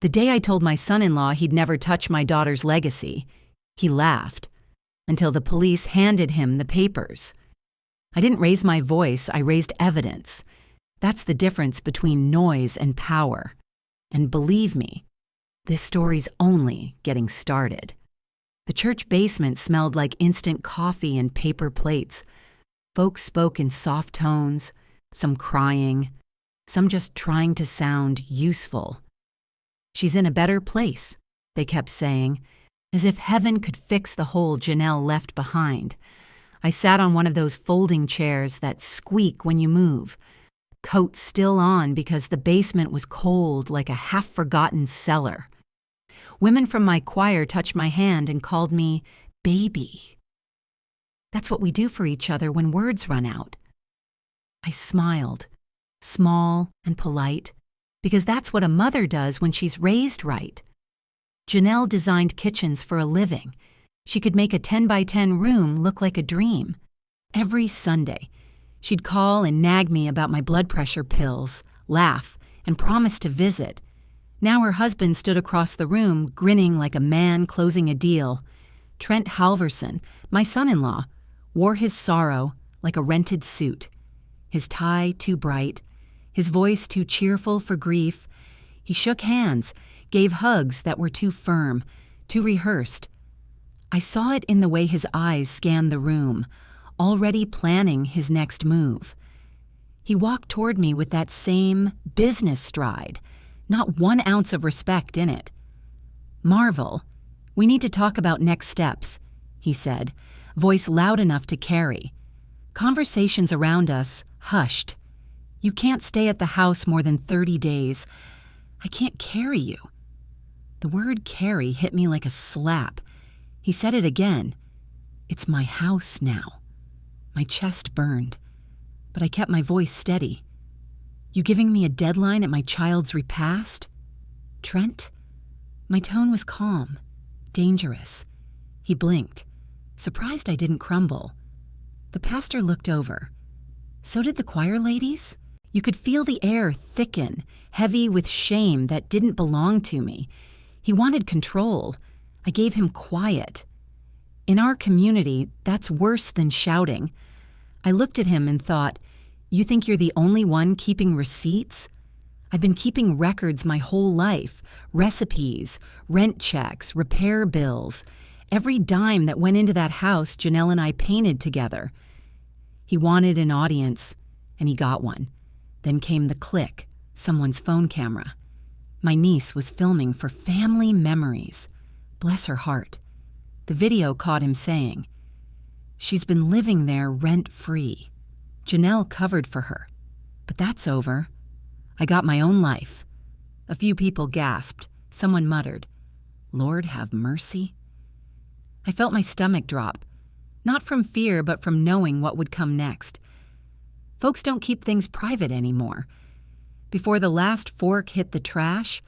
The day I told my son-in-law he'd never touch my daughter's legacy, he laughed until the police handed him the papers. I didn't raise my voice, I raised evidence. That's the difference between noise and power. And believe me, this story's only getting started. The church basement smelled like instant coffee and paper plates. Folks spoke in soft tones, some crying, some just trying to sound useful. She's in a better place, they kept saying, as if heaven could fix the hole Janelle left behind. I sat on one of those folding chairs that squeak when you move, coat still on because the basement was cold like a half-forgotten cellar. Women from my choir touched my hand and called me baby. That's what we do for each other when words run out. I smiled, small and polite, because that's what a mother does when she's raised right. Janelle designed kitchens for a living. She could make a 10 by 10 room look like a dream. Every Sunday, she'd call and nag me about my blood pressure pills, laugh, and promise to visit. Now her husband stood across the room, grinning like a man closing a deal. Trent Halverson, my son-in-law, wore his sorrow like a rented suit. His tie too bright, his voice too cheerful for grief. He shook hands, gave hugs that were too firm, too rehearsed. I saw it in the way his eyes scanned the room, already planning his next move. He walked toward me with that same business stride, not 1 ounce of respect in it. "Marvel, we need to talk about next steps," he said, voice loud enough to carry. Conversations around us hushed. "You can't stay at the house more than 30 days. I can't carry you." The word carry hit me like a slap. He said it again. "It's my house now." My chest burned, but I kept my voice steady. "You giving me a deadline at my child's repast?" "Trent?" My tone was calm, dangerous. He blinked, surprised I didn't crumble. The pastor looked over. So did the choir ladies. You could feel the air thicken, heavy with shame that didn't belong to me. He wanted control. I gave him quiet. In our community, that's worse than shouting. I looked at him and thought, "You think you're the only one keeping receipts? I've been keeping records my whole life, recipes, rent checks, repair bills, every dime that went into that house Janelle and I painted together." He wanted an audience, and he got one. Then came the click, someone's phone camera. My niece was filming for family memories. Bless her heart. The video caught him saying, "She's been living there rent-free. Janelle covered for her. But that's over. I got my own life." A few people gasped. Someone muttered, "Lord have mercy." I felt my stomach drop, not from fear but from knowing what would come next. Folks don't keep things private anymore. Before the last fork hit the trash,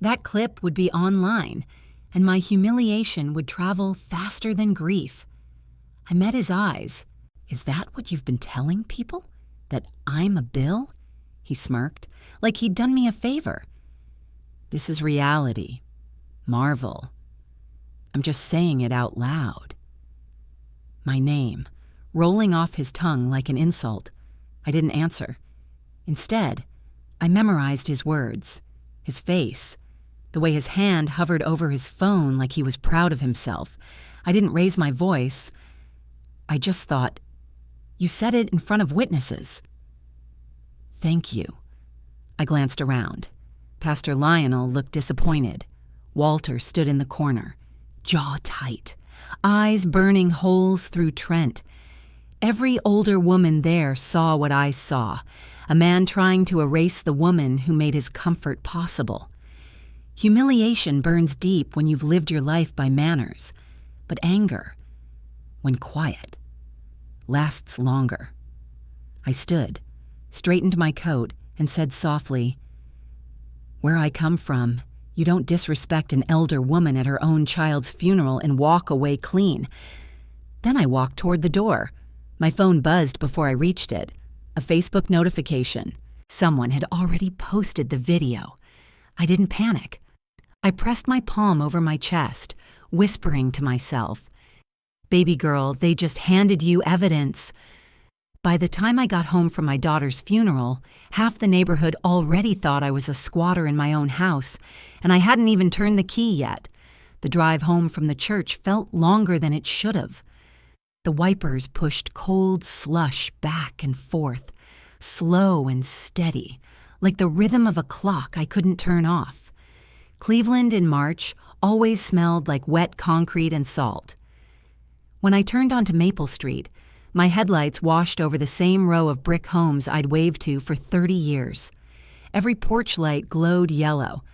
that clip would be online, and my humiliation would travel faster than grief. I met his eyes. "Is that what you've been telling people? That I'm a bill?" He smirked, like he'd done me a favor. "This is reality. Marvel. I'm just saying it out loud." My name, rolling off his tongue like an insult. I didn't answer. Instead, I memorized his words, his face, the way his hand hovered over his phone like he was proud of himself. I didn't raise my voice. I just thought, "You said it in front of witnesses." "Thank you." I glanced around. Pastor Lionel looked disappointed. Walter stood in the corner, jaw tight, eyes burning holes through Trent. Every older woman there saw what I saw, a man trying to erase the woman who made his comfort possible. Humiliation burns deep when you've lived your life by manners, but anger, when quiet, lasts longer. I stood, straightened my coat, and said softly, "Where I come from, you don't disrespect an elder woman at her own child's funeral and walk away clean." Then I walked toward the door. My phone buzzed before I reached it. A Facebook notification. Someone had already posted the video. I didn't panic. I pressed my palm over my chest, whispering to myself, "Baby girl, they just handed you evidence." By the time I got home from my daughter's funeral, half the neighborhood already thought I was a squatter in my own house, and I hadn't even turned the key yet. The drive home from the church felt longer than it should have. The wipers pushed cold slush back and forth, slow and steady, like the rhythm of a clock I couldn't turn off. Cleveland in March always smelled like wet concrete and salt. When I turned onto Maple Street, my headlights washed over the same row of brick homes I'd waved to for 30 years. Every porch light glowed yellow,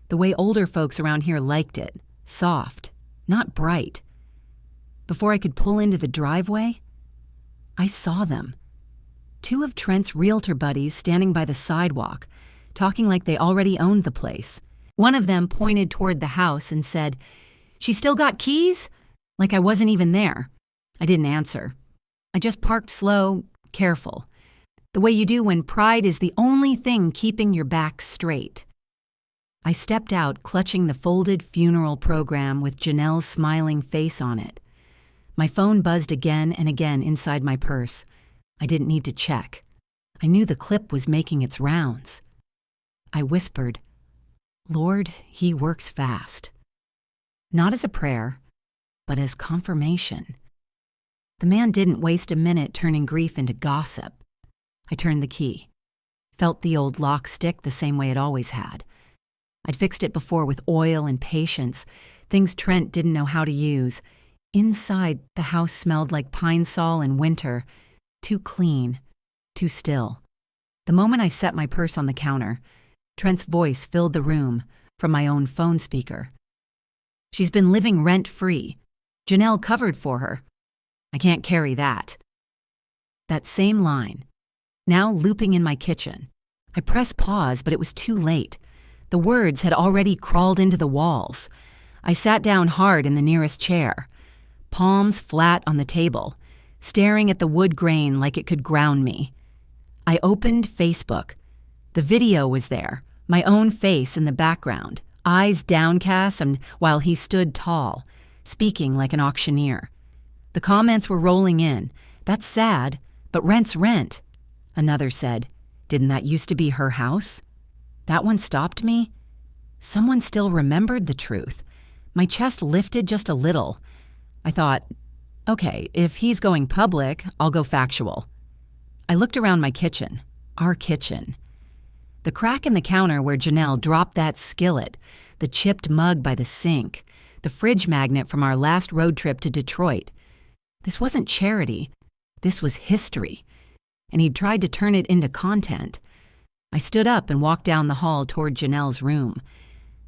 the way older folks around here liked it, soft, not bright. Before I could pull into the driveway, I saw them. Two of Trent's realtor buddies standing by the sidewalk, talking like they already owned the place. One of them pointed toward the house and said, "She still got keys?" Like I wasn't even there. I didn't answer. I just parked slow, careful, the way you do when pride is the only thing keeping your back straight. I stepped out, clutching the folded funeral program with Janelle's smiling face on it. My phone buzzed again and again inside my purse. I didn't need to check. I knew the clip was making its rounds. I whispered, "Lord, he works fast." Not as a prayer, but as confirmation. The man didn't waste a minute turning grief into gossip. I turned the key. Felt the old lock stick the same way it always had. I'd fixed it before with oil and patience, things Trent didn't know how to use. Inside, the house smelled like pine sol in winter, too clean, too still. The moment I set my purse on the counter, Trent's voice filled the room from my own phone speaker. "She's been living rent-free. Janelle covered for her. I can't carry that." That same line, now looping in my kitchen. I pressed pause, but it was too late. The words had already crawled into the walls. I sat down hard in the nearest chair, palms flat on the table, staring at the wood grain like it could ground me. I opened Facebook. The video was there, my own face in the background, eyes downcast and while he stood tall, speaking like an auctioneer. The comments were rolling in. "That's sad, but rent's rent." Another said, "Didn't that used to be her house?" That one stopped me. Someone still remembered the truth. My chest lifted just a little. I thought, okay, if he's going public, I'll go factual. I looked around my kitchen, our kitchen. The crack in the counter where Janelle dropped that skillet, the chipped mug by the sink, the fridge magnet from our last road trip to Detroit. This wasn't charity. This was history. And he'd tried to turn it into content. I stood up and walked down the hall toward Janelle's room.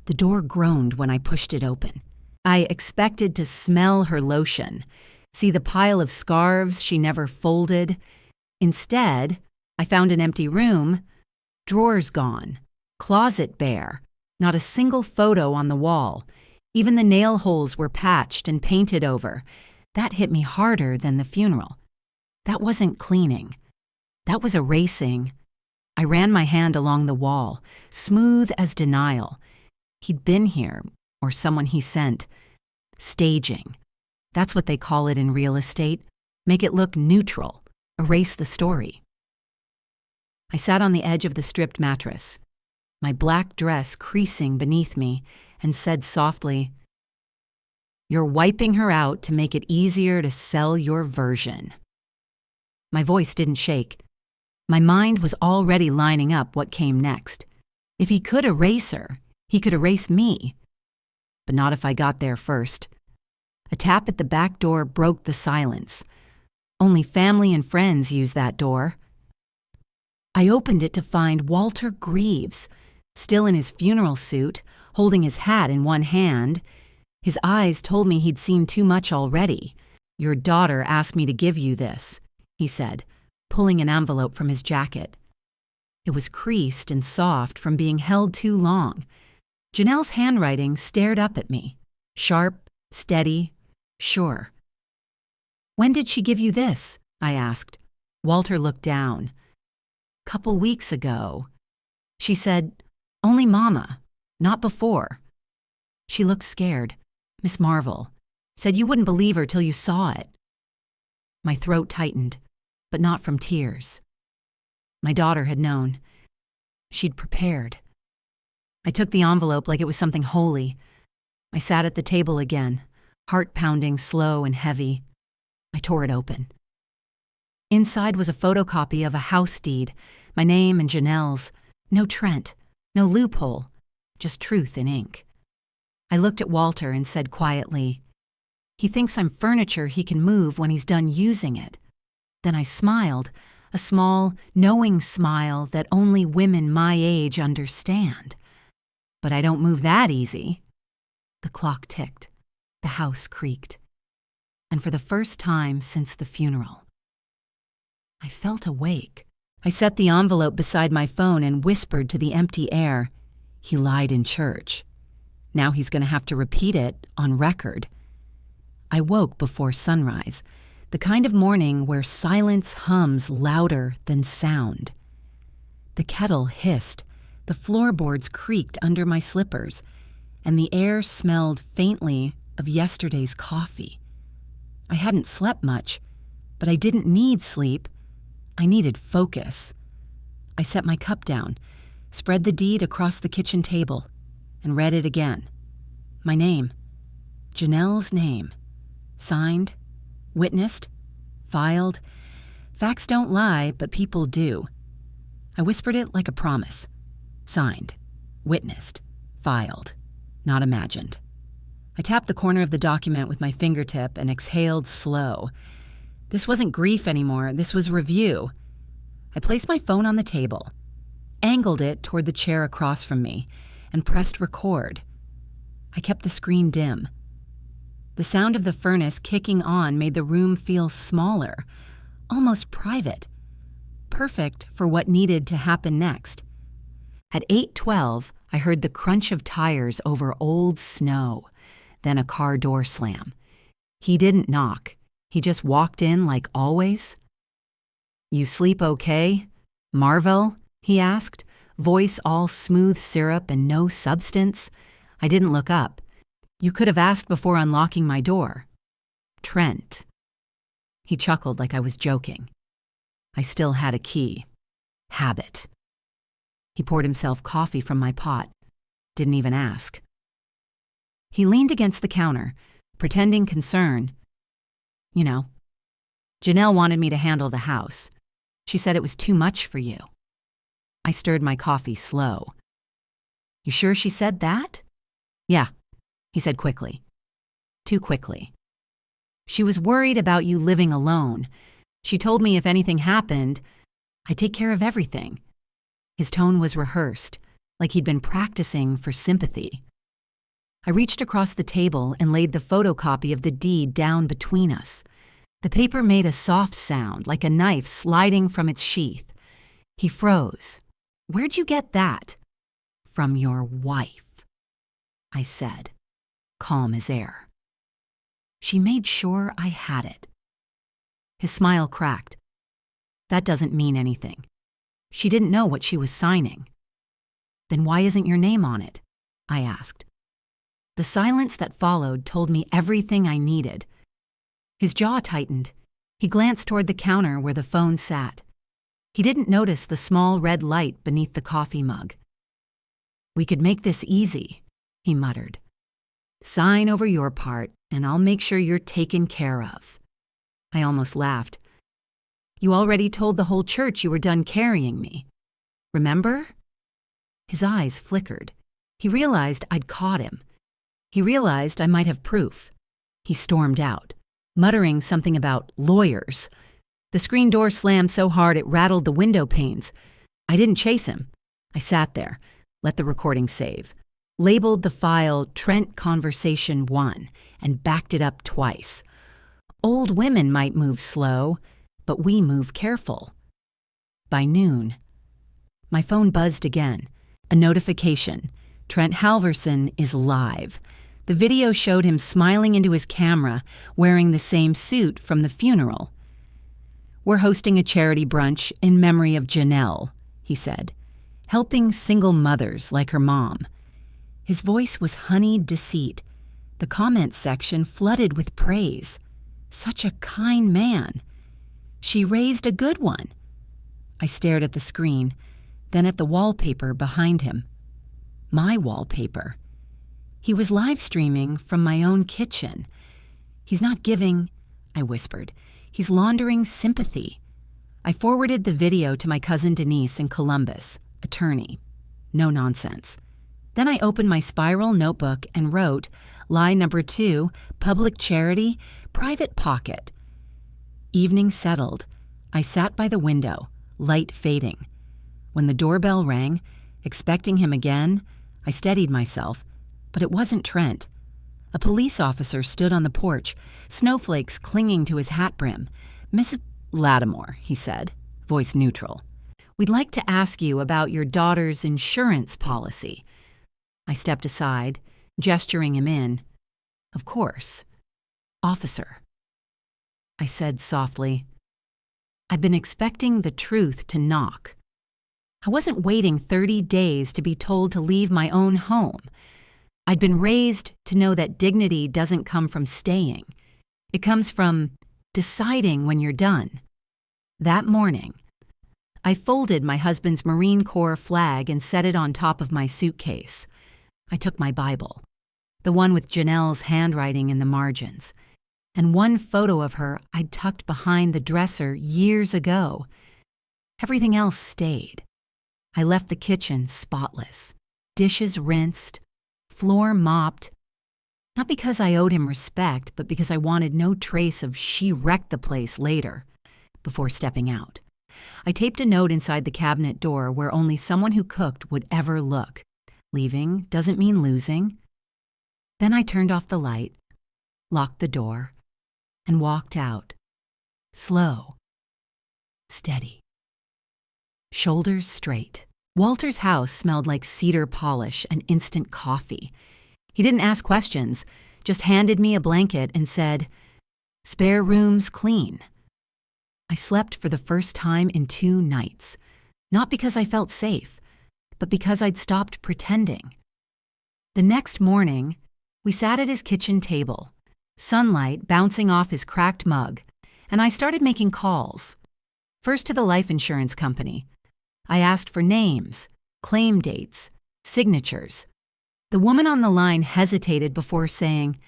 The door groaned when I pushed it open. I expected to smell her lotion, see the pile of scarves she never folded. Instead, I found an empty room, drawers gone, closet bare, not a single photo on the wall. Even the nail holes were patched and painted over. That hit me harder than the funeral. That wasn't cleaning. That was erasing. I ran my hand along the wall, smooth as denial. He'd been here, or someone he sent. Staging. That's what they call it in real estate. Make it look neutral. Erase the story. I sat on the edge of the stripped mattress, my black dress creasing beneath me, and said softly, "You're wiping her out to make it easier to sell your version." My voice didn't shake. My mind was already lining up what came next. If he could erase her, he could erase me. But not if I got there first. A tap at the back door broke the silence. Only family and friends use that door. I opened it to find Walter Greaves, still in his funeral suit, holding his hat in one hand. His eyes told me he'd seen too much already. "Your daughter asked me to give you this," he said, pulling an envelope from his jacket. It was creased and soft from being held too long. Janelle's handwriting stared up at me, sharp, steady, sure. "When did she give you this?" I asked. Walter looked down. "Couple weeks ago." She said, "Only Mama, not before." She looked scared. Miss Marvel. Said you wouldn't believe her till you saw it. My throat tightened, but not from tears. My daughter had known. She'd prepared. I took the envelope like it was something holy. I sat at the table again, heart pounding slow and heavy. I tore it open. Inside was a photocopy of a house deed, my name and Janelle's. No Trent, no loophole, just truth in ink. I looked at Walter and said quietly, "He thinks I'm furniture he can move when he's done using it." Then I smiled, a small, knowing smile that only women my age understand. But I don't move that easy. The clock ticked. The house creaked. And for the first time since the funeral, I felt awake. I set the envelope beside my phone and whispered to the empty air, "He lied in church. Now he's going to have to repeat it on record." I woke before sunrise, the kind of morning where silence hums louder than sound. The kettle hissed, the floorboards creaked under my slippers, and the air smelled faintly of yesterday's coffee. I hadn't slept much, but I didn't need sleep. I needed focus. I set my cup down, spread the deed across the kitchen table, and read it again. My name. Janelle's name. Signed, witnessed, filed. Facts don't lie, but people do. I whispered it like a promise. Signed, witnessed, filed, not imagined. I tapped the corner of the document with my fingertip and exhaled slow. This wasn't grief anymore, this was review. I placed my phone on the table, angled it toward the chair across from me, and pressed record. I kept the screen dim. The sound of the furnace kicking on made the room feel smaller, almost private, perfect for what needed to happen next. At 8:12, I heard the crunch of tires over old snow, then a car door slam. He didn't knock. He just walked in like always. "You sleep okay, Marvel?" he asked, voice all smooth syrup and no substance. I didn't look up. "You could have asked before unlocking my door." "Trent." He chuckled like I was joking. I still had a key. Habit. He poured himself coffee from my pot. Didn't even ask. He leaned against the counter, pretending concern. "You know, Janelle wanted me to handle the house. She said it was too much for you." I stirred my coffee slow. "You sure she said that?" "Yeah," he said quickly. Too quickly. "She was worried about you living alone. She told me if anything happened, I'd take care of everything." His tone was rehearsed, like he'd been practicing for sympathy. I reached across the table and laid the photocopy of the deed down between us. The paper made a soft sound, like a knife sliding from its sheath. He froze. "Where'd you get that?" "From your wife," I said, calm as air. She made sure I had it. His smile cracked. "That doesn't mean anything. She didn't know what she was signing." "Then why isn't your name on it?" I asked. The silence that followed told me everything I needed. His jaw tightened. He glanced toward the counter where the phone sat. He didn't notice the small red light beneath the coffee mug. "We could make this easy," he muttered. "Sign over your part, and I'll make sure you're taken care of." I almost laughed. "You already told the whole church you were done carrying me. Remember?" His eyes flickered. He realized I'd caught him. He realized I might have proof. He stormed out, muttering something about lawyers. The screen door slammed so hard it rattled the window panes. I didn't chase him. I sat there, let the recording save, labeled the file Trent Conversation 1, and backed it up twice. Old women might move slow, but we move careful. By noon, my phone buzzed again. A notification. Trent Halverson is live. The video showed him smiling into his camera, wearing the same suit from the funeral. "We're hosting a charity brunch in memory of Janelle," he said, "helping single mothers like her mom." His voice was honeyed deceit, the comments section flooded with praise. Such a kind man. She raised a good one. I stared at the screen, then at the wallpaper behind him. My wallpaper. He was live streaming from my own kitchen. He's not giving, I whispered. He's laundering sympathy. I forwarded the video to my cousin Denise in Columbus, attorney. No nonsense. Then I opened my spiral notebook and wrote, lie number 2, public charity, private pocket. Evening settled. I sat by the window, light fading. When the doorbell rang, expecting him again, I steadied myself, but it wasn't Trent. A police officer stood on the porch, snowflakes clinging to his hat brim. "Miss Lattimore," he said, voice neutral. "We'd like to ask you about your daughter's insurance policy." I stepped aside, gesturing him in. "Of course. Officer." I said softly, "I've been expecting the truth to knock. I wasn't waiting 30 days to be told to leave my own home. I'd been raised to know that dignity doesn't come from staying. It comes from deciding when you're done." That morning, I folded my husband's Marine Corps flag and set it on top of my suitcase. I took my Bible, the one with Janelle's handwriting in the margins, and one photo of her I'd tucked behind the dresser years ago. Everything else stayed. I left the kitchen spotless, dishes rinsed, floor mopped, not because I owed him respect, but because I wanted no trace of "she wrecked the place" later, before stepping out. I taped a note inside the cabinet door where only someone who cooked would ever look. Leaving doesn't mean losing. Then I turned off the light, locked the door, and walked out. Slow, steady, shoulders straight. Walter's house smelled like cedar polish and instant coffee. He didn't ask questions, just handed me a blanket and said, "Spare room's clean." I slept for the first time in 2 nights, not because I felt safe, but because I'd stopped pretending. The next morning, we sat at his kitchen table, sunlight bouncing off his cracked mug, and I started making calls. First to the life insurance company. I asked for names, claim dates, signatures. The woman on the line hesitated before saying,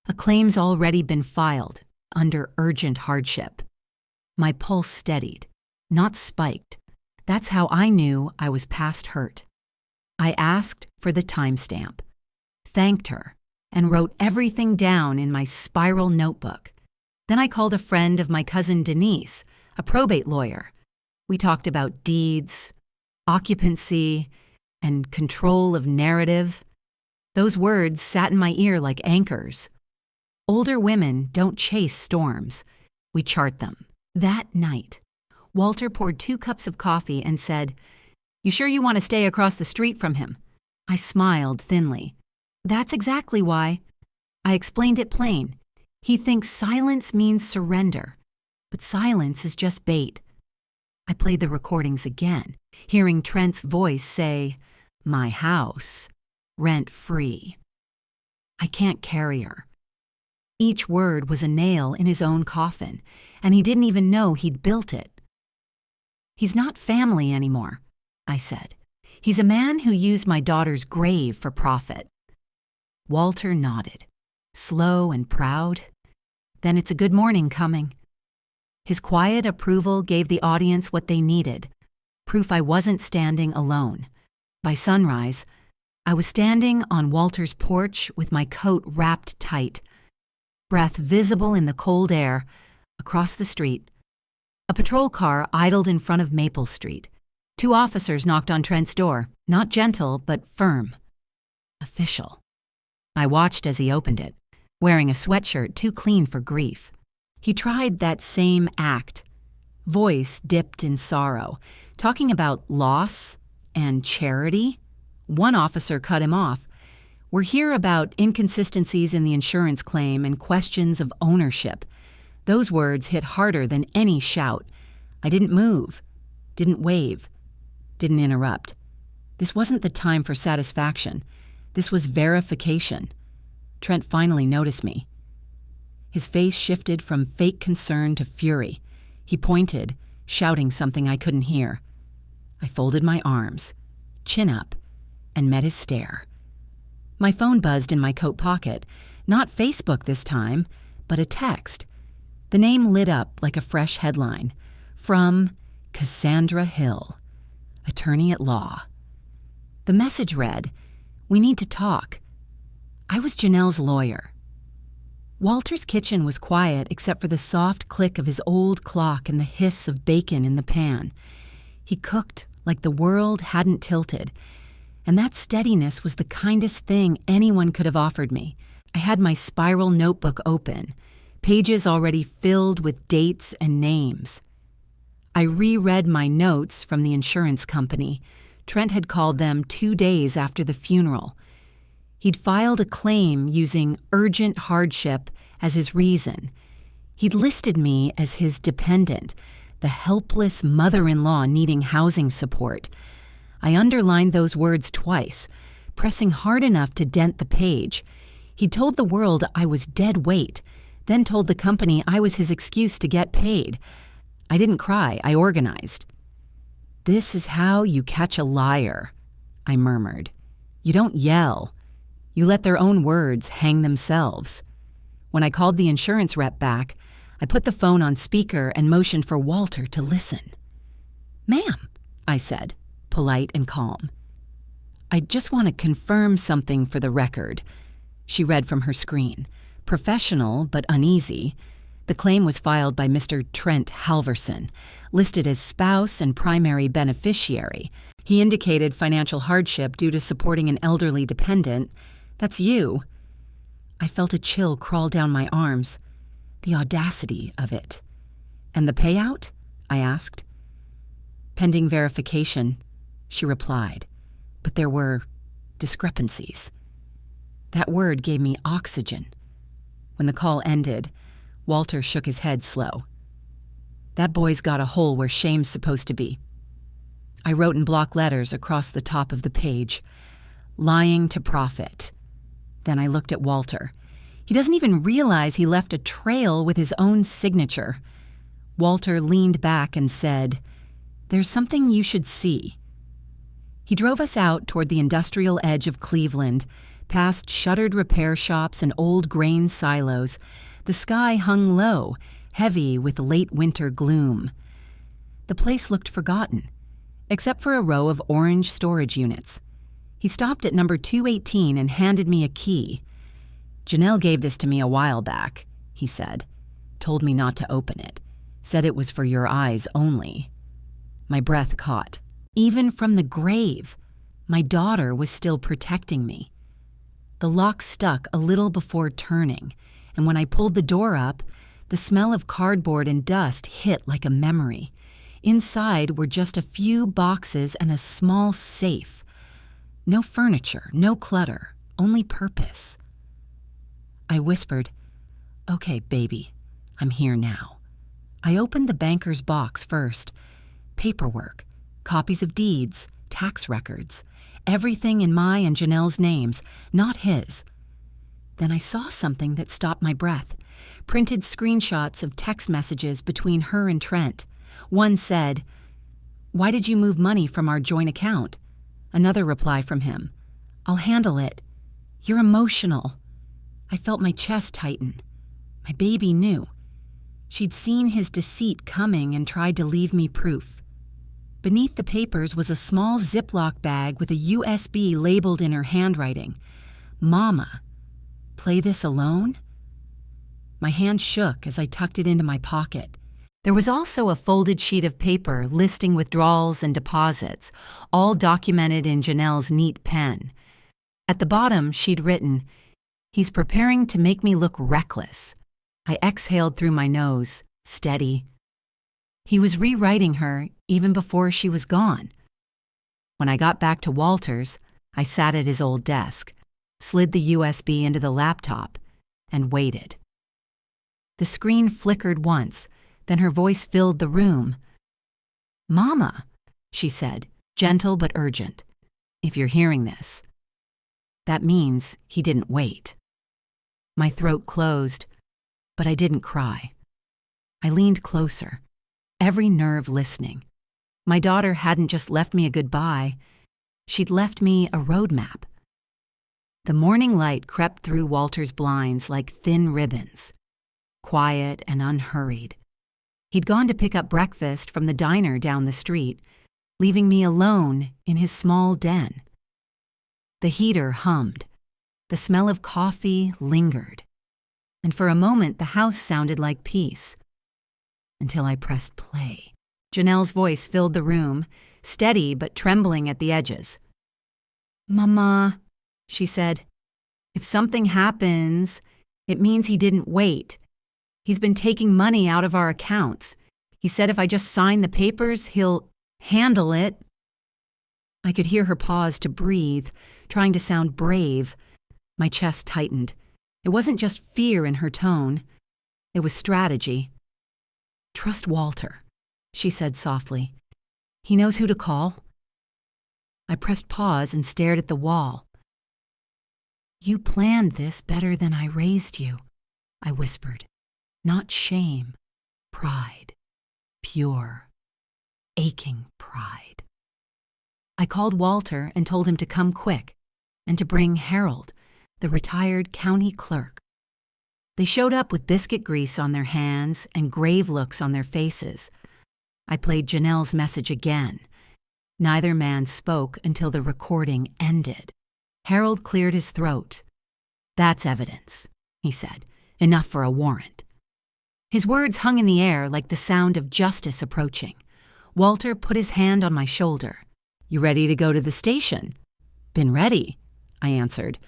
"A claim's already been filed, under urgent hardship." My pulse steadied, not spiked. That's how I knew I was past hurt. I asked for the timestamp, thanked her, and wrote everything down in my spiral notebook. Then I called a friend of my cousin Denise, a probate lawyer. We talked about deeds, occupancy, and control of narrative. Those words sat in my ear like anchors. Older women don't chase storms. We chart them. That night, Walter poured 2 cups of coffee and said, "You sure you want to stay across the street from him?" I smiled thinly. "That's exactly why." I explained it plain. He thinks silence means surrender, but silence is just bait. I played the recordings again, hearing Trent's voice say, "My house, rent-free. I can't carry her." Each word was a nail in his own coffin, and he didn't even know he'd built it. "He's not family anymore," I said. "He's a man who used my daughter's grave for profit." Walter nodded, slow and proud. "Then it's a good morning coming." His quiet approval gave the audience what they needed, proof I wasn't standing alone. By sunrise, I was standing on Walter's porch with my coat wrapped tight, breath visible in the cold air. Across the street, a patrol car idled in front of Maple Street. 2 officers knocked on Trent's door, not gentle, but firm. Official. I watched as he opened it, wearing a sweatshirt too clean for grief. He tried that same act, voice dipped in sorrow, talking about loss and charity. One officer cut him off. "We're here about inconsistencies in the insurance claim and questions of ownership." Those words hit harder than any shout. I didn't move, didn't wave, didn't interrupt. This wasn't the time for satisfaction. This was verification. Trent finally noticed me. His face shifted from fake concern to fury. He pointed, shouting something I couldn't hear. I folded my arms, chin up, and met his stare. My phone buzzed in my coat pocket. Not Facebook this time, but a text. The name lit up like a fresh headline. From Cassandra Hill, attorney at law. The message read, "We need to talk." I was Janelle's lawyer. Walter's kitchen was quiet except for the soft click of his old clock and the hiss of bacon in the pan. He cooked like the world hadn't tilted, and that steadiness was the kindest thing anyone could have offered me. I had my spiral notebook open, pages already filled with dates and names. I reread my notes from the insurance company. Trent had called them 2 days after the funeral. He'd filed a claim using urgent hardship as his reason. He'd listed me as his dependent, the helpless mother-in-law needing housing support. I underlined those words twice, pressing hard enough to dent the page. He told the world I was dead weight, then told the company I was his excuse to get paid. I didn't cry, I organized. "This is how you catch a liar," I murmured. "You don't yell. You let their own words hang themselves." When I called the insurance rep back, I put the phone on speaker and motioned for Walter to listen. "Ma'am," I said, polite and calm. "I just want to confirm something for the record." She read from her screen. Professional but uneasy. The claim was filed by Mr. Trent Halverson, listed as spouse and primary beneficiary. He indicated financial hardship due to supporting an elderly dependent. "That's you." I felt a chill crawl down my arms. The audacity of it. "And the payout?" I asked. "Pending verification," she replied. But there were discrepancies. That word gave me oxygen. When the call ended, Walter shook his head slow. "That boy's got a hole where shame's supposed to be." I wrote in block letters across the top of the page, "Lying to profit." Then I looked at Walter. He doesn't even realize he left a trail with his own signature. Walter leaned back and said, "There's something you should see." He drove us out toward the industrial edge of Cleveland, past shuttered repair shops and old grain silos. The sky hung low, heavy with late winter gloom. The place looked forgotten, except for a row of orange storage units. He stopped at number 218 and handed me a key. "Janelle gave this to me a while back," he said. "Told me not to open it. Said it was for your eyes only." My breath caught. Even from the grave, my daughter was still protecting me. The lock stuck a little before turning, and when I pulled the door up, the smell of cardboard and dust hit like a memory. Inside were just a few boxes and a small safe. No furniture, no clutter, only purpose. I whispered, "Okay, baby, I'm here now." I opened the banker's box first. Paperwork, copies of deeds, tax records, everything in my and Janelle's names, not his. Then I saw something that stopped my breath. Printed screenshots of text messages between her and Trent. One said, "Why did you move money from our joint account?" Another reply from him, "I'll handle it. You're emotional." I felt my chest tighten. My baby knew. She'd seen his deceit coming and tried to leave me proof. Beneath the papers was a small Ziploc bag with a USB labeled in her handwriting. "Mama, play this alone?" My hand shook as I tucked it into my pocket. There was also a folded sheet of paper listing withdrawals and deposits, all documented in Janelle's neat pen. At the bottom, she'd written, "He's preparing to make me look reckless." I exhaled through my nose, steady. He was rewriting her even before she was gone. When I got back to Walter's, I sat at his old desk, slid the USB into the laptop, and waited. The screen flickered once, then her voice filled the room. "Mama," she said, gentle but urgent, "if you're hearing this, That means he didn't wait. My throat closed, but I didn't cry. I leaned closer, every nerve listening. My daughter hadn't just left me a goodbye, she'd left me a roadmap. The morning light crept through Walter's blinds like thin ribbons, quiet and unhurried. He'd gone to pick up breakfast from the diner down the street, leaving me alone in his small den. The heater hummed. The smell of coffee lingered. And for a moment, the house sounded like peace. Until I pressed play. Janelle's voice filled the room, steady but trembling at the edges. "Mama," she said, "if something happens, it means he didn't wait. He's been taking money out of our accounts. He said if I just sign the papers, he'll handle it." I could hear her pause to breathe, trying to sound brave. My chest tightened. It wasn't just fear in her tone. It was strategy. "Trust Walter," she said softly. "He knows who to call." I pressed pause and stared at the wall. "You planned this better than I raised you," I whispered. "Not shame, pride, pure, aching pride." I called Walter and told him to come quick and to bring Harold, the retired county clerk. They showed up with biscuit grease on their hands and grave looks on their faces. I played Janelle's message again. Neither man spoke until the recording ended. Harold cleared his throat. "That's evidence," he said. "Enough for a warrant." His words hung in the air like the sound of justice approaching. Walter put his hand on my shoulder. "You ready to go to the station?" "Been ready," I answered.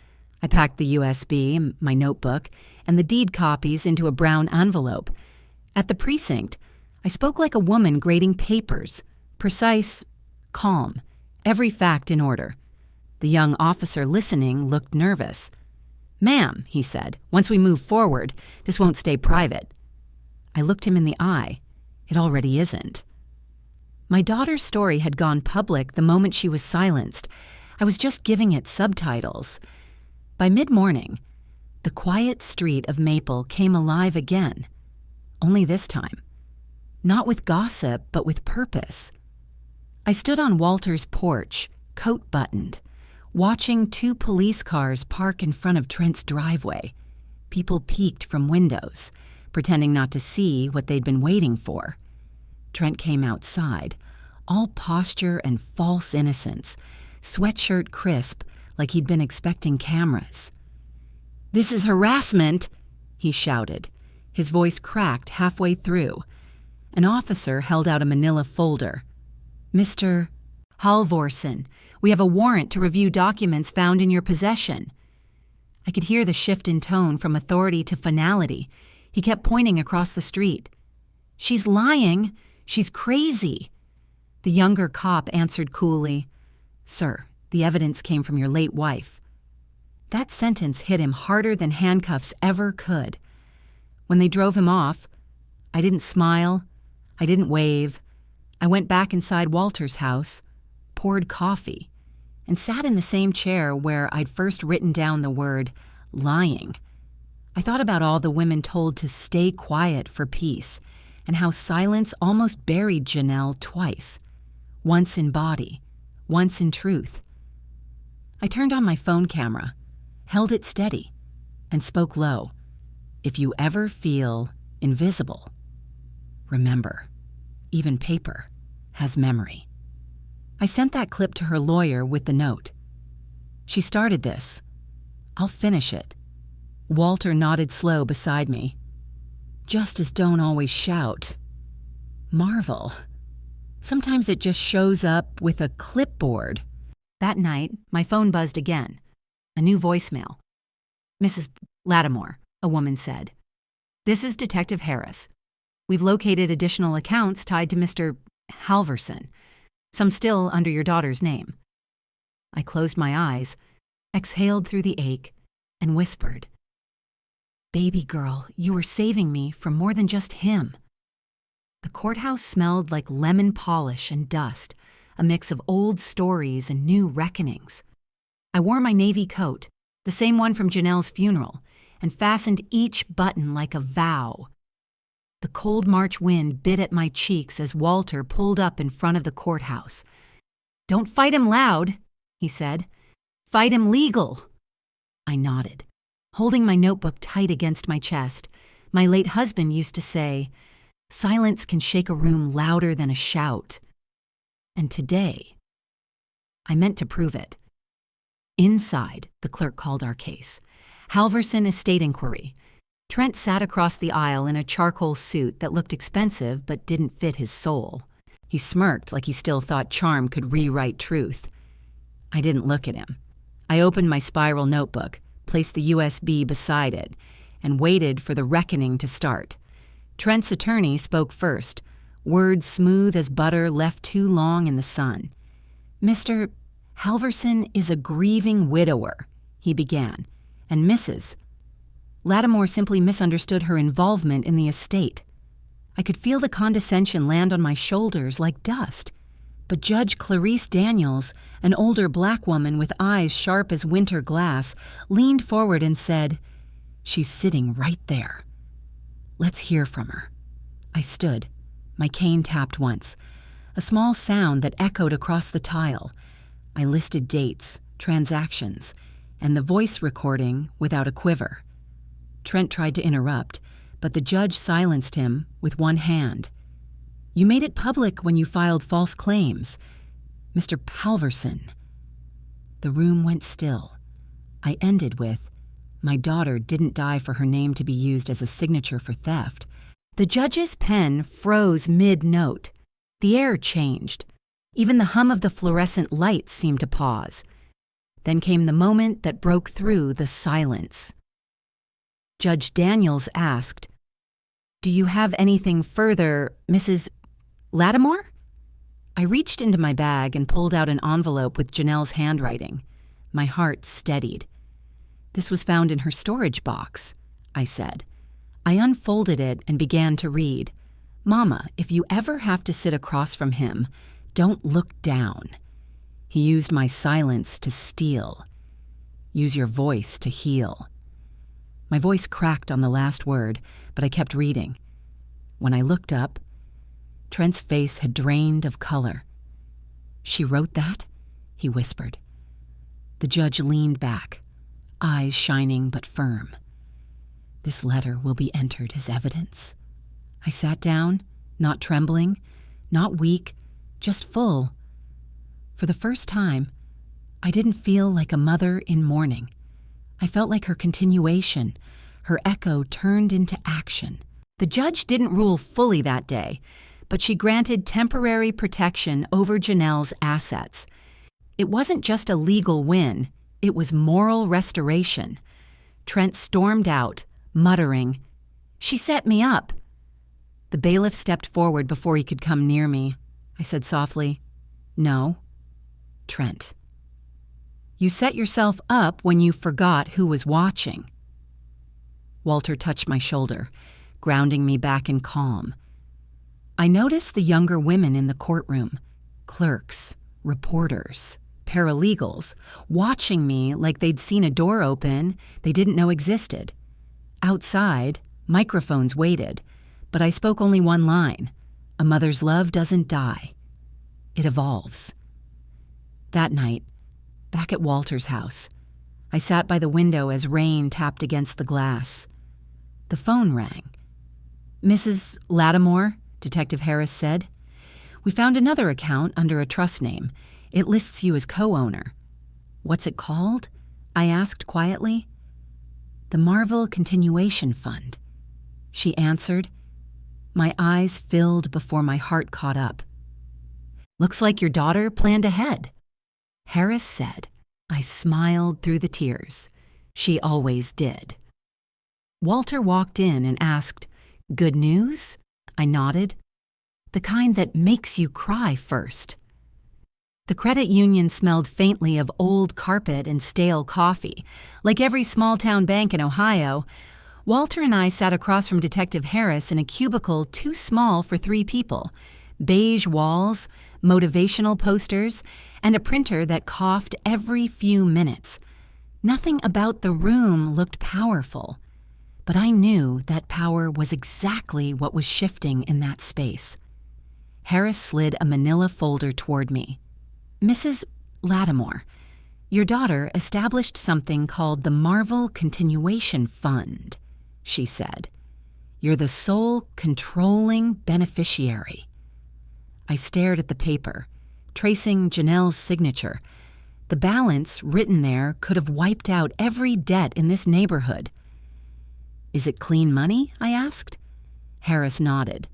I packed the USB, my notebook, and the deed copies into a brown envelope. At the precinct, I spoke like a woman grading papers, precise, calm, every fact in order. The young officer listening looked nervous. "Ma'am," he said, "once we move forward, this won't stay private." I looked him in the eye. It already isn't. My daughter's story had gone public the moment she was silenced. I was just giving it subtitles. By mid-morning, the quiet street of Maple came alive again. Only this time. Not with gossip, but with purpose. I stood on Walter's porch, coat buttoned, watching 2 police cars park in front of Trent's driveway. People peeked from windows, pretending not to see what they'd been waiting for. Trent came outside, all posture and false innocence, sweatshirt crisp like he'd been expecting cameras. "This is harassment," he shouted. His voice cracked halfway through. An officer held out a manila folder. "Mr. Halvorsen, we have a warrant to review documents found in your possession." I could hear the shift in tone from authority to finality. He kept pointing across the street. "She's lying. She's crazy." The younger cop answered coolly, "Sir, the evidence came from your late wife." That sentence hit him harder than handcuffs ever could. When they drove him off, I didn't smile. I didn't wave. I went back inside Walter's house, poured coffee, and sat in the same chair where I'd first written down the word lying. I thought about all the women told to stay quiet for peace, and how silence almost buried Janelle twice, once in body, once in truth. I turned on my phone camera, held it steady, and spoke low. "If you ever feel invisible, remember, even paper has memory." I sent that clip to her lawyer with the note. "She started this. I'll finish it." Walter nodded slow beside me. "Justice don't always shout. Marvel. Sometimes it just shows up with a clipboard." That night, my phone buzzed again. A new voicemail. "Mrs. Lattimore," a woman said. "This is Detective Harris. We've located additional accounts tied to Mr. Halvorsen, some still under your daughter's name." I closed my eyes, exhaled through the ache, and whispered, "Baby girl, you were saving me from more than just him." The courthouse smelled like lemon polish and dust, a mix of old stories and new reckonings. I wore my navy coat, the same one from Janelle's funeral, and fastened each button like a vow. The cold March wind bit at my cheeks as Walter pulled up in front of the courthouse. "Don't fight him loud," he said. "Fight him legal." I nodded, holding my notebook tight against my chest. My late husband used to say, "Silence can shake a room louder than a shout." And today, I meant to prove it. Inside, the clerk called our case. Halverson Estate Inquiry. Trent sat across the aisle in a charcoal suit that looked expensive but didn't fit his soul. He smirked like he still thought charm could rewrite truth. I didn't look at him. I opened my spiral notebook, placed the USB beside it, and waited for the reckoning to start. Trent's attorney spoke first, words smooth as butter left too long in the sun. "Mr. Halverson is a grieving widower," he began, "and Mrs. Lattimore simply misunderstood her involvement in the estate." I could feel the condescension land on my shoulders like dust. But Judge Clarice Daniels, an older black woman with eyes sharp as winter glass, leaned forward and said, "She's sitting right there. Let's hear from her." I stood. My cane tapped once, a small sound that echoed across the tile. I listed dates, transactions, and the voice recording without a quiver. Trent tried to interrupt, but the judge silenced him with one hand. "You made it public when you filed false claims. Mr. Halverson." The room went still. I ended with, "My daughter didn't die for her name to be used as a signature for theft." The judge's pen froze mid-note. The air changed. Even the hum of the fluorescent lights seemed to pause. Then came the moment that broke through the silence. Judge Daniels asked, "Do you have anything further, Mrs. Lattimore?" I reached into my bag and pulled out an envelope with Janelle's handwriting. My heart steadied. "This was found in her storage box," I said. I unfolded it and began to read. "Mama, if you ever have to sit across from him, don't look down. He used my silence to steal. Use your voice to heal." My voice cracked on the last word, but I kept reading. When I looked up, Trent's face had drained of color. "She wrote that?" he whispered. The judge leaned back, eyes shining but firm. "This letter will be entered as evidence." I sat down, not trembling, not weak, just full. For the first time, I didn't feel like a mother in mourning. I felt like her continuation, her echo turned into action. The judge didn't rule fully that day, but she granted temporary protection over Janelle's assets. It wasn't just a legal win, it was moral restoration. Trent stormed out, muttering, "She set me up." The bailiff stepped forward before he could come near me. I said softly, "No, Trent. You set yourself up when you forgot who was watching." Walter touched my shoulder, grounding me back in calm. I noticed the younger women in the courtroom, clerks, reporters, paralegals, watching me like they'd seen a door open they didn't know existed. Outside, microphones waited, but I spoke only one line. A mother's love doesn't die. It evolves. That night, back at Walter's house, I sat by the window as rain tapped against the glass. The phone rang. "Mrs. Lattimore," Detective Harris said. "We found another account under a trust name. It lists you as co-owner." "What's it called?" I asked quietly. "The Marvel Continuation Fund." She answered. My eyes filled before my heart caught up. "Looks like your daughter planned ahead." Harris said. I smiled through the tears. She always did. Walter walked in and asked, "Good news?" I nodded. "The kind that makes you cry first." The credit union smelled faintly of old carpet and stale coffee. Like every small-town bank in Ohio, Walter and I sat across from Detective Harris in a cubicle too small for 3 people. beige walls, motivational posters, and a printer that coughed every few minutes. Nothing about the room looked powerful, but I knew that power was exactly what was shifting in that space. Harris slid a manila folder toward me. "Mrs. Lattimore, your daughter established something called the Marvel Continuation Fund," she said. "You're the sole controlling beneficiary." I stared at the paper, tracing Janelle's signature. The balance written there could have wiped out every debt in this neighborhood. "Is it clean money?" I asked. Harris nodded.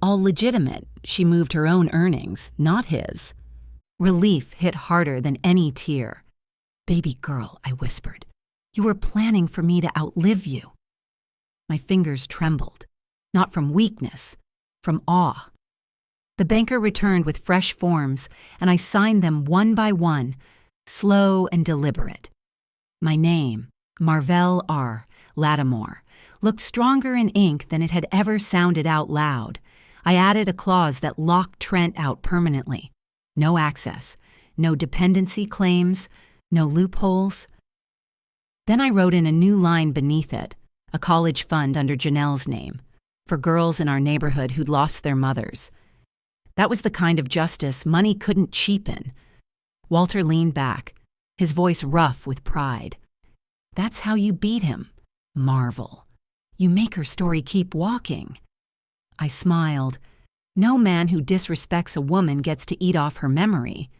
"All legitimate. She moved her own earnings, not his." Relief hit harder than any tear. "Baby girl," I whispered, "you were planning for me to outlive you." My fingers trembled, not from weakness, from awe. The banker returned with fresh forms, and I signed them one by one, slow and deliberate. My name, Marvell R. Lattimore, looked stronger in ink than it had ever sounded out loud. I added a clause that locked Trent out permanently. No access, no dependency claims, no loopholes. Then I wrote in a new line beneath it, a college fund under Janelle's name, for girls in our neighborhood who'd lost their mothers. That was the kind of justice money couldn't cheapen. Walter leaned back, his voice rough with pride. "That's how you beat him, Marvel. You make her story keep walking." I smiled. "No man who disrespects a woman gets to eat off her memory,"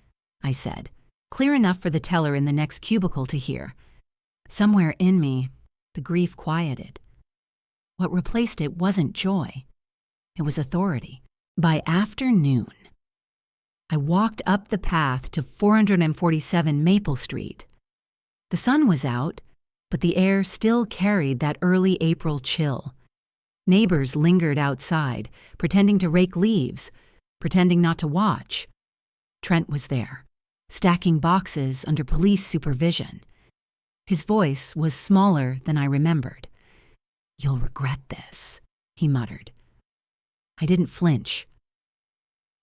I said, clear enough for the teller in the next cubicle to hear. Somewhere in me, the grief quieted. What replaced it wasn't joy. It was authority. By afternoon, I walked up the path to 447 Maple Street. The sun was out, but the air still carried that early April chill. Neighbors lingered outside, pretending to rake leaves, pretending not to watch. Trent was there, stacking boxes under police supervision. His voice was smaller than I remembered. "You'll regret this," he muttered. I didn't flinch.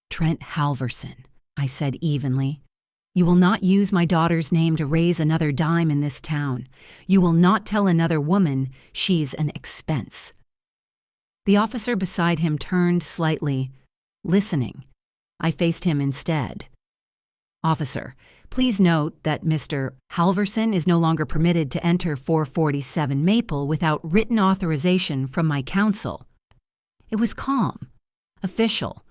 "Trent Halverson," I said evenly. "You will not use my daughter's name to raise another dime in this town. You will not tell another woman she's an expense." The officer beside him turned slightly, listening. I faced him instead. "Officer, please note that Mr. Halverson is no longer permitted to enter 447 Maple without written authorization from my counsel." It was calm, official,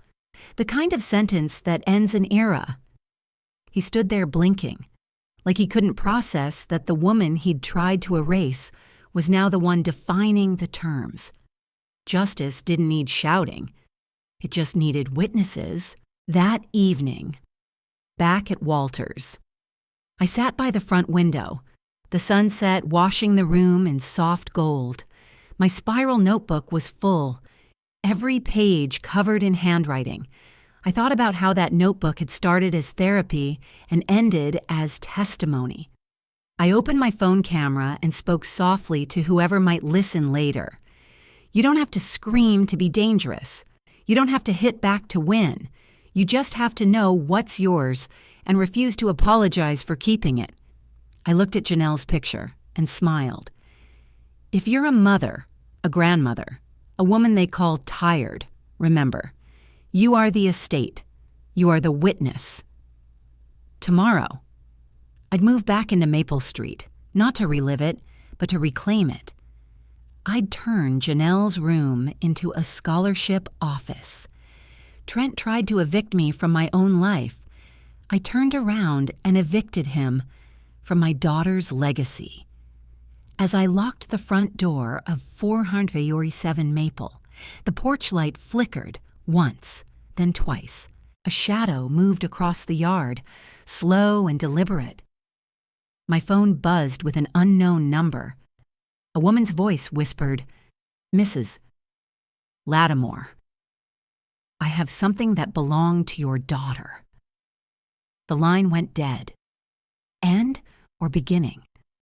the kind of sentence that ends an era. He stood there blinking, like he couldn't process that the woman he'd tried to erase was now the one defining the terms. Justice didn't need shouting. It just needed witnesses. That evening, back at Walter's, I sat by the front window, the sunset washing the room in soft gold. My spiral notebook was full, every page covered in handwriting. I thought about how that notebook had started as therapy and ended as testimony. I opened my phone camera and spoke softly to whoever might listen later. You don't have to scream to be dangerous. You don't have to hit back to win. You just have to know what's yours and refuse to apologize for keeping it. I looked at Janelle's picture and smiled. If you're a mother, a grandmother, a woman they call tired, remember, you are the estate. You are the witness. Tomorrow, I'd move back into Maple Street, not to relive it, but to reclaim it. I'd turn Janelle's room into a scholarship office. Trent tried to evict me from my own life. I turned around and evicted him from my daughter's legacy. As I locked the front door of 447 Maple, the porch light flickered once, then twice. A shadow moved across the yard, slow and deliberate. My phone buzzed with an unknown number. A woman's voice whispered, "Mrs. Lattimore, I have something that belonged to your daughter." The line went dead. End or beginning?